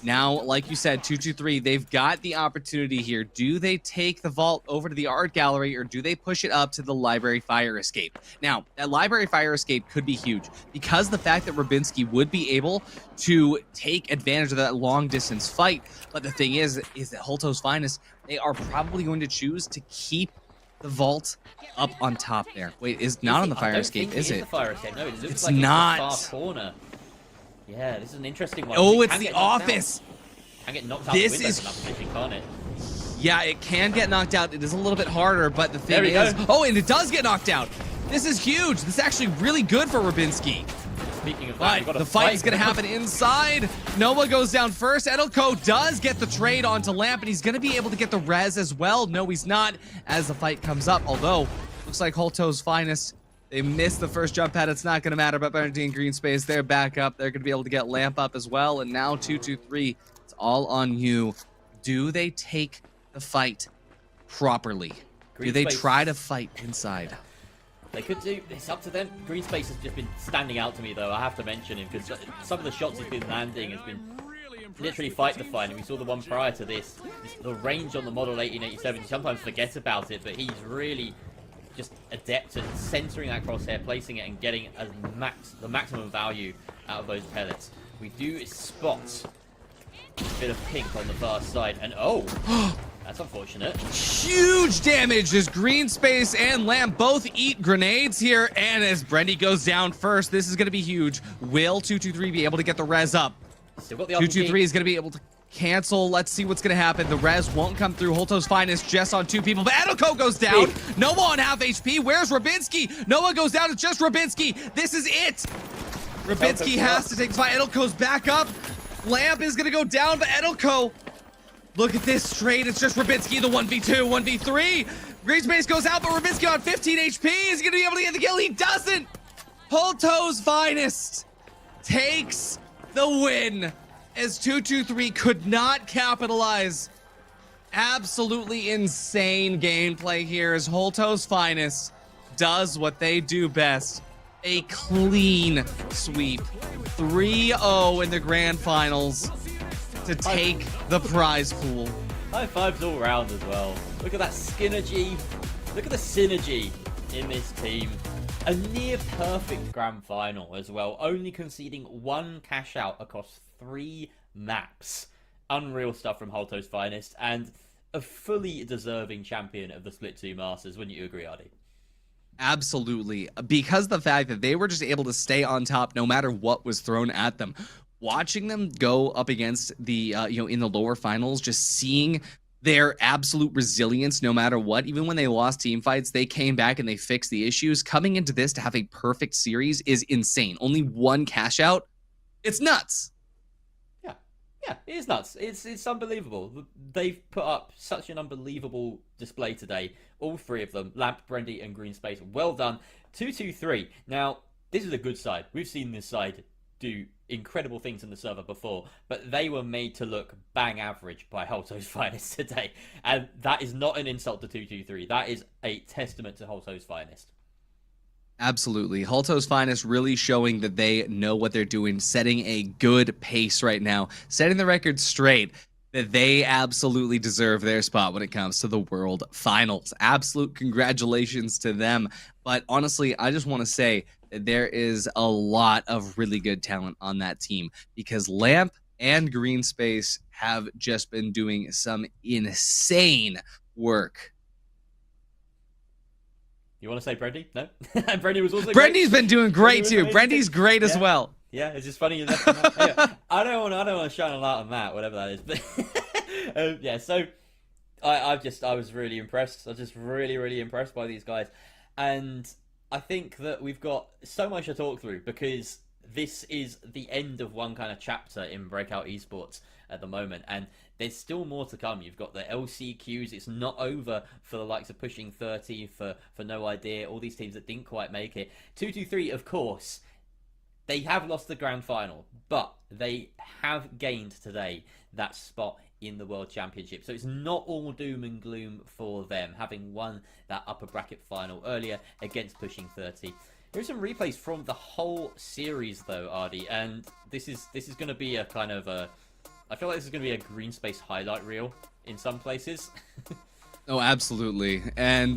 now, like you said, 2-2-3, they've got the opportunity here. Do they take the vault over to the art gallery, or do they push it up to the library fire escape? Now, that library fire escape could be huge because the fact that Rubinski would be able to take advantage of that long distance fight. But the thing is that Holtows' finest, they are probably going to choose to keep the vault up on top there. Wait, is not on the fire escape, is it? The fire escape. No, it looks it's like not. It's the far corner. Yeah, this is an interesting one. Oh, it's the office. Can get knocked out this the window, can't it? Yeah, it can get knocked out. It is a little bit harder, but the thing is... oh, and it does get knocked out. This is huge. This is actually really good for Rubinski. Speaking of that, the fight is going to happen inside. Noah goes down first. Edelko does get the trade onto Lamp, and he's going to be able to get the res as well. No, he's not, as the fight comes up. Although, looks like Holtows' finest, they missed the first jump pad. It's not going to matter, but Bernardine Green Space, they're back up. They're going to be able to get Lamp up as well. And now 2-2-3, it's all on you. Do they take the fight properly? Do they try to fight inside? They could do. It's up to them. Green Space has just been standing out to me, though. I have to mention him because some of the shots he's been landing has been literally fight the fight. And we saw the one prior to this. The range on the Model 1887, you sometimes forget about it, but he's really just adept at centering that crosshair, placing it, and getting the maximum value out of those pellets. We do spot a bit of pink on the far side, and that's unfortunate. Huge damage as Green Space and Lamp both eat grenades here, and as Brendy goes down first, this is going to be huge. Will 2-2-3 be able to get the res up? 2-2-3 is going to be able to cancel. Let's see what's going to happen. The res won't come through. Holtows' finest just on 2 people, but Edelko goes down. Noah on half HP. Where's Rubinski? Noah goes down. It's just Rubinski. This is it. Rubinski has to take the fight. Edelko's back up. Lamp is going to go down, but Edelko... look at this straight. It's just Rubinski, the 1v2, 1v3. Green Space goes out, but Rubinski on 15 HP. Is he going to be able to get the kill? He doesn't. Holtows' finest takes the win as 2-2-3 could not capitalize. Absolutely insane gameplay here as Holtows' finest does what they do best. A clean sweep. 3-0 in the grand finals to take the prize pool. High fives all round as well. Look at that synergy. Look at the synergy in this team. A near perfect grand final as well. Only conceding 1 cash out across 3 maps. Unreal stuff from Holtows' finest, and a fully deserving champion of the Split 2 Masters. Wouldn't you agree, Ardy? Absolutely. Because the fact that they were just able to stay on top no matter what was thrown at them. Watching them go up against the, in the lower finals, just seeing their absolute resilience no matter what. Even when they lost team fights, they came back and they fixed the issues. Coming into this to have a perfect series is insane. Only 1 cash out. It's nuts. Yeah, it is nuts. It's unbelievable. They've put up such an unbelievable display today. All three of them, Lamp, Brendy, and Green Space. Well done. 2-2-3. Now, this is a good side. We've seen this side do incredible things in the server before, but they were made to look bang average by Holtows Finest today. And that is not an insult to 2-2-3. That is a testament to Holtows Finest. Absolutely. Holtows Finest really showing that they know what they're doing, setting a good pace right now, setting the record straight that they absolutely deserve their spot when it comes to the World Finals. Absolute congratulations to them. But honestly, I just want to say that there is a lot of really good talent on that team because Lamp and Green Space have just been doing some insane work. You want to say Brendy? No? Brendy was also Brendy's great. been doing great too. Brendy's great as well. Yeah, it's just funny you left him out. Anyway, I don't want to shine a light on that, whatever that is. But yeah, so I was really impressed. I was just really impressed by these guys, and I think that we've got so much to talk through because this is the end of one kind of chapter in Breakout Esports at the moment, and there's still more to come. You've got the LCQs. It's not over for the likes of Pushing 30, for No Idea, all these teams that didn't quite make it. 2-2-3, of course, they have lost the grand final, but they have gained today that spot in the World Championship. So it's not all doom and gloom for them, having won that upper bracket final earlier against Pushing 30. There's some replays from the whole series, though, Ardy, and this is going to be a kind of a... I feel like this is going to be a Green Space highlight reel in some places. Oh, absolutely. And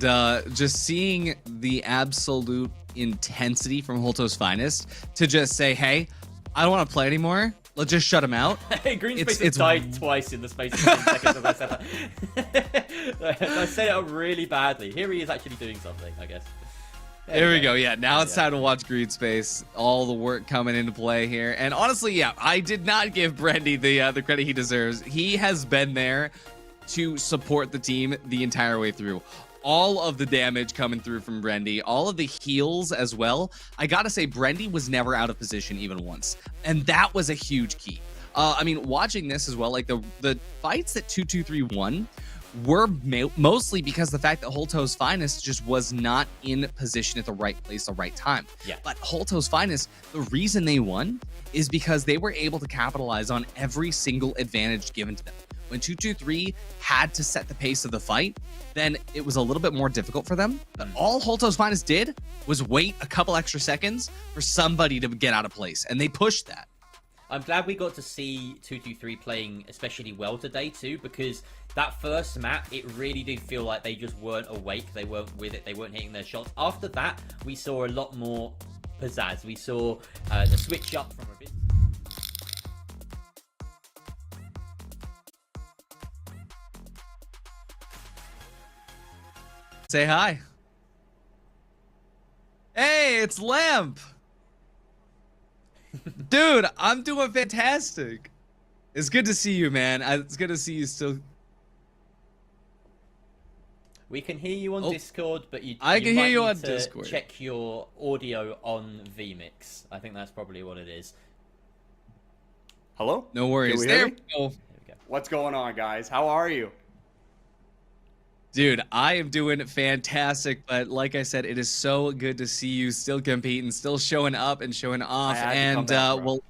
just seeing the absolute intensity from Holtows Finest to just say, hey, I don't want to play anymore. Let's just shut him out. Green Space has died twice in the space of 10 seconds of I said that. I said it really badly. Here he is actually doing something, I guess. There we go. Yeah, now it's time to watch Green Space. All the work coming into play here. And honestly, yeah, I did not give Brendy the credit he deserves. He has been there to support the team the entire way through. All of the damage coming through from Brendy, all of the heals as well. I gotta say, Brendy was never out of position even once. And that was a huge key. I mean, watching this as well, like the fights that 2-2-3 won were mostly because the fact that Holtows Finest just was not in position at the right place, the right time. Yeah. But Holtows Finest, the reason they won is because they were able to capitalize on every single advantage given to them. When 2-2-3 had to set the pace of the fight, then it was a little bit more difficult for them. But all Holtows Finest did was wait a couple extra seconds for somebody to get out of place, and they pushed that. I'm glad we got to see 2-2-3 playing especially well today too, because that first map, it really did feel like they just weren't awake, they weren't with it, they weren't hitting their shots. After that, we saw a lot more pizzazz. We saw the switch up from a bit... Say hi. Hey, it's Lamp. Dude, I'm doing fantastic. It's good to see you, man. It's good to see you still. We can hear you on Discord, but you can hear you on Discord. Check your audio on vMix. I think that's probably what it is. Hello? No worries. Can we There hear we me? go. What's going on, guys? How are you? Dude, I am doing fantastic, but like I said, it is so good to see you still competing, still showing up and showing off. And well,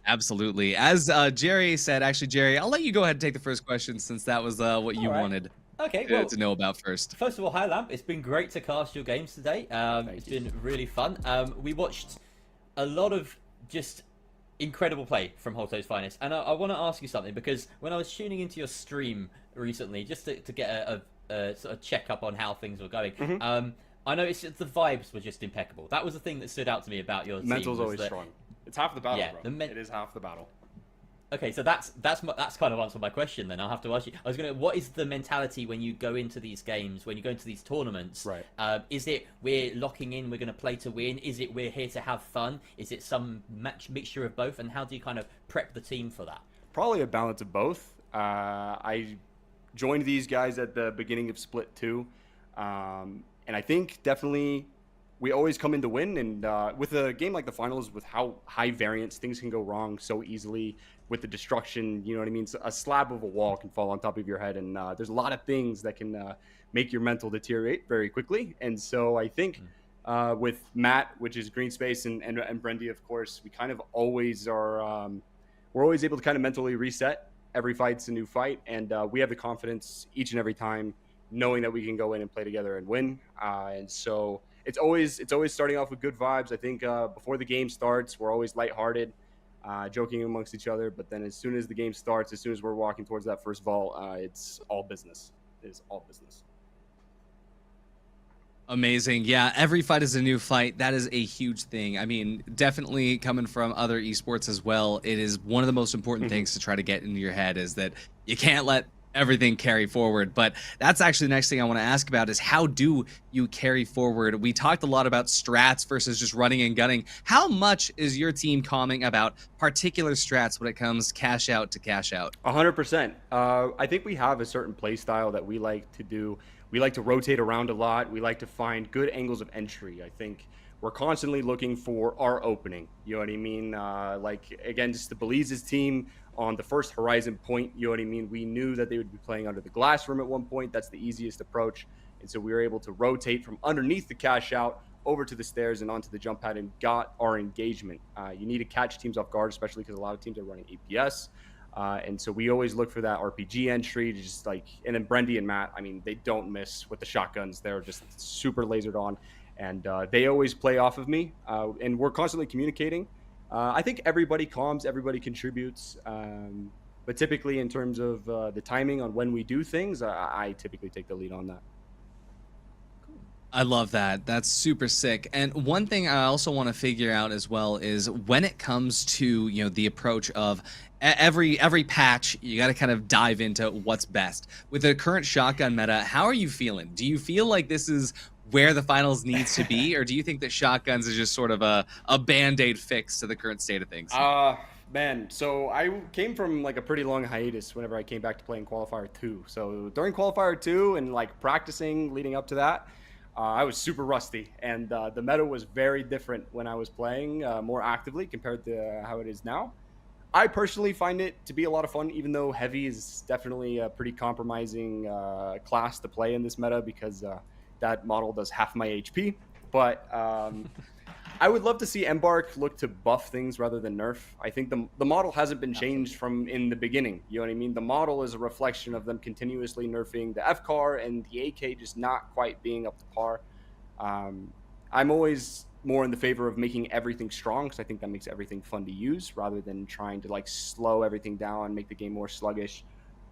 absolutely. As Jerry said, actually, Jerry, I'll let you go ahead and take the first question since that was what you wanted to know about first. First of all, hi Lamp. It's been great to cast your games today. It's been really fun. We watched a lot of just incredible play from Holtows Finest, and I want to ask you something, because when I was tuning into your stream recently, just to get a sort of check up on how things were going, I noticed that the vibes were just impeccable. That was the thing that stood out to me about your team. Mental's always strong. It's half the battle, Yeah, bro. It is half the battle. Okay, so that's kind of answered my question. Then I'll have to ask you. What is the mentality when you go into these games, when you go into these tournaments? Right. Is it we're locking in, we're going to play to win? Is it we're here to have fun? Is it some mixture of both? And how do you kind of prep the team for that? Probably a balance of both. I joined these guys at the beginning of Split 2, and I think definitely we always come in to win. And with a game like the finals, with how high variance things can go wrong so easily, with the destruction. You know what I mean? So a slab of a wall can fall on top of your head, and there's a lot of things that can make your mental deteriorate very quickly. And so I think with Matt, which is Green Space, and Brendy, of course, we kind of always are. We're always able to kind of mentally reset. Every fight's a new fight, and we have the confidence each and every time, knowing that we can go in and play together and win. And so it's always starting off with good vibes. I think before the game starts, we're always lighthearted, joking amongst each other. But then as soon as the game starts, as soon as we're walking towards that first vault, it's all business. It is all business. Amazing. Yeah, every fight is a new fight. That is a huge thing. I mean, definitely coming from other esports as well, it is one of the most important things to try to get into your head is that you can't let everything carry forward. But that's actually the next thing I want to ask about is how do you carry forward? We talked a lot about strats versus just running and gunning. How much is your team calming about particular strats when it comes cash out to cash out? 100%. I think we have a certain play style that we like to do. We like to rotate around a lot. We like to find good angles of entry. I think we're constantly looking for our opening. You know what I mean? Like, again, just the Belize's team on the first Horizon point, you know what I mean? We knew that they would be playing under the glass room at one point. That's the easiest approach. And so we were able to rotate from underneath the cash out over to the stairs and onto the jump pad and got our engagement. You need to catch teams off guard, especially because a lot of teams are running APS. And so we always look for that RPG entry to just like, and then Brendy and Matt, I mean, they don't miss with the shotguns. They're just super lasered on, and they always play off of me. And we're constantly communicating. I think everybody calms, everybody contributes. But typically in terms of the timing on when we do things, I typically take the lead on that. I love that. That's super sick. And one thing I also want to figure out as well is when it comes to, you know, the approach of every patch, you got to kind of dive into what's best. With the current shotgun meta, how are you feeling? Do you feel like this is where the finals needs to be, or do you think that shotguns is just sort of a band-aid fix to the current state of things? Man, so I came from like a pretty long hiatus whenever I came back to playing Qualifier 2. So during Qualifier 2 and like practicing leading up to that, I was super rusty, and the meta was very different when I was playing more actively compared to how it is now. I personally find it to be a lot of fun, even though Heavy is definitely a pretty compromising class to play in this meta because that model does half my HP. But I would love to see Embark look to buff things rather than nerf. I think the model hasn't been changed from in the beginning. You know what I mean? The model is a reflection of them continuously nerfing the F-Car and the AK just not quite being up to par. I'm always more in the favor of making everything strong because I think that makes everything fun to use rather than trying to like slow everything down and make the game more sluggish.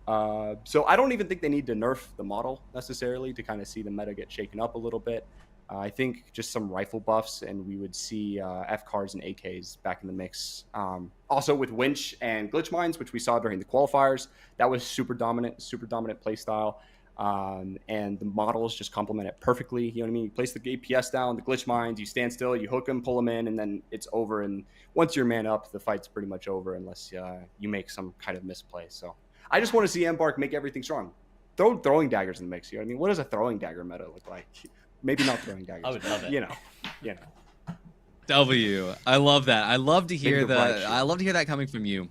So I don't even think they need to nerf the model necessarily to kind of see the meta get shaken up a little bit. I think just some rifle buffs and we would see F-Cars and AKs back in the mix. Also with Winch and Glitch Mines, which we saw during the qualifiers, that was super dominant play style. And the models just complement it perfectly. You know what I mean? You place the APS down, the Glitch Mines, you stand still, you hook them, pull them in, and then it's over. And once you're man up, the fight's pretty much over unless you make some kind of misplay. So I just want to see Embark make everything strong. Throw throwing daggers in the mix. You know what I mean? What does a throwing dagger meta look like? Maybe not throwing daggers. I would love it. You know. W. I love that. I love to hear that coming from you.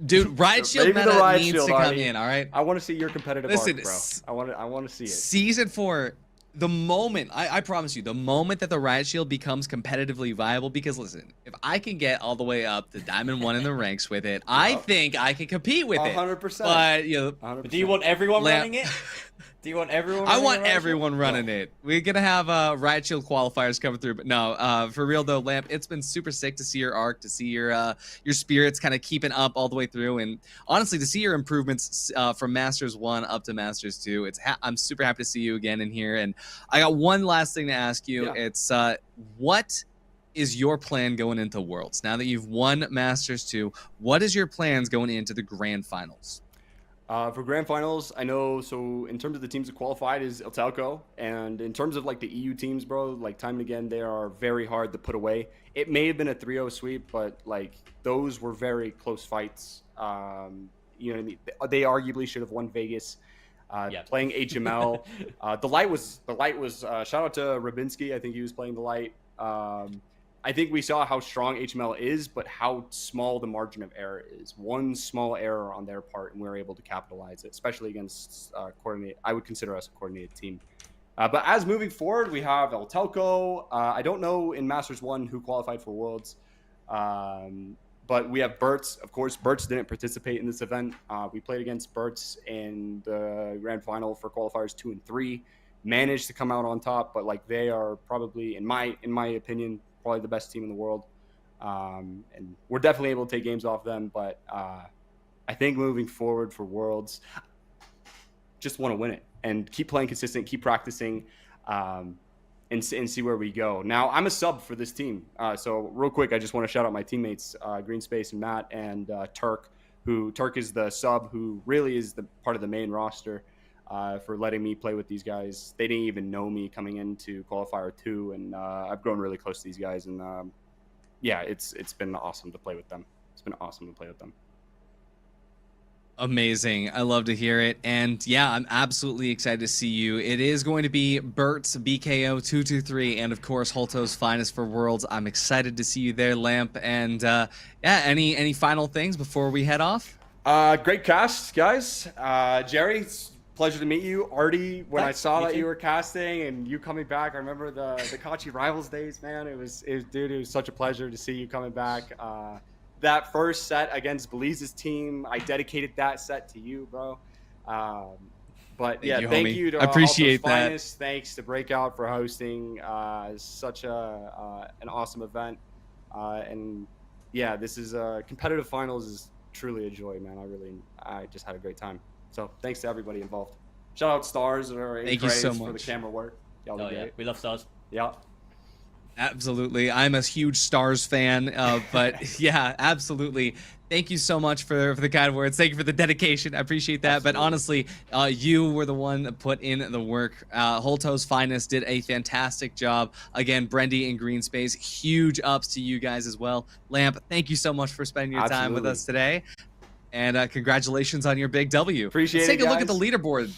Dude, Riot Shield meta needs to come in, all right? I want to see your competitive arc, bro. I want to see it. Season 4, the moment, I promise you, the moment that the Riot Shield becomes competitively viable, because listen, if I can get all the way up to Diamond 1 in the ranks with it, I think I can compete with it. 100%. But, you know, 100%. Do you want everyone running it? Do you want everyone? I want everyone running it. We're gonna have Riot Shield qualifiers coming through, but no, for real though, Lamp, it's been super sick to see your arc, to see your spirits kind of keeping up all the way through, and honestly to see your improvements from Masters 1 up to Masters 2. I'm super happy to see you again in here, and I got one last thing to ask you. Yeah. It's what is your plan going into Worlds now that you've won Masters 2? What is your plans going into the Grand Finals? For Grand Finals, I know, so in terms of the teams that qualified is Iltalco, and in terms of like the EU teams, bro, like time and again, they are very hard to put away. It may have been a 3-0 sweep, but like those were very close fights. You know what I mean? They arguably should have won Vegas. Playing HML. The light was shout out to Rabinski. I think he was playing the light. I I think we saw how strong HML is, but how small the margin of error is. One small error on their part, and we were able to capitalize it, especially against coordinate. I would consider us a coordinated team. But as moving forward, we have El Telco. I don't know in Masters 1 who qualified for Worlds. But we have Berts. Of course, Berts didn't participate in this event. We played against Berts in the grand final for qualifiers 2 and 3. Managed to come out on top, but like they are probably, in my opinion, probably the best team in the world. And we're definitely able to take games off them. But I think moving forward for Worlds, just want to win it and keep playing consistent, keep practicing. And see where we go. Now, I'm a sub for this team. So real quick, I just want to shout out my teammates, Green Space and Matt, and Turk, Turk is the sub who really is the part of the main roster for letting me play with these guys. They didn't even know me coming into Qualifier 2, and I've grown really close to these guys. And yeah, it's been awesome to play with them. It's been awesome to play with them. Amazing. I love to hear it. And yeah, I'm absolutely excited to see you. It is going to be Bert's BKO 223 and of course Holtows Finest for Worlds. I'm excited to see you there, Lamp. And yeah, any final things before we head off? Great cast, guys. Jerry, it's a pleasure to meet you. Artie, when I saw that you were casting and you coming back, I remember the Kachi Rivals days, man. It was such a pleasure to see you coming back. That first set against Belize's team, I dedicated that set to you, bro. But yeah, thank you to I appreciate Holtows that. Finest. Thanks to Breakout for hosting such an awesome event. And yeah, this is competitive finals is truly a joy, man. I just had a great time. So thanks to everybody involved. Shout out Stars or thank you so much for the camera work. Y'all oh yeah, we love Stars. Yeah. Absolutely. I'm a huge Stars fan, but yeah, absolutely. Thank you so much for the kind words. Thank you for the dedication. I appreciate that. Absolutely. But honestly, you were the one that put in the work. Holtows Finest did a fantastic job. Again, Brendy and Green Space, huge ups to you guys as well. Lamp, thank you so much for spending your time with us today. And congratulations on your big W. Appreciate it, Let's take a look guys. at the leaderboard.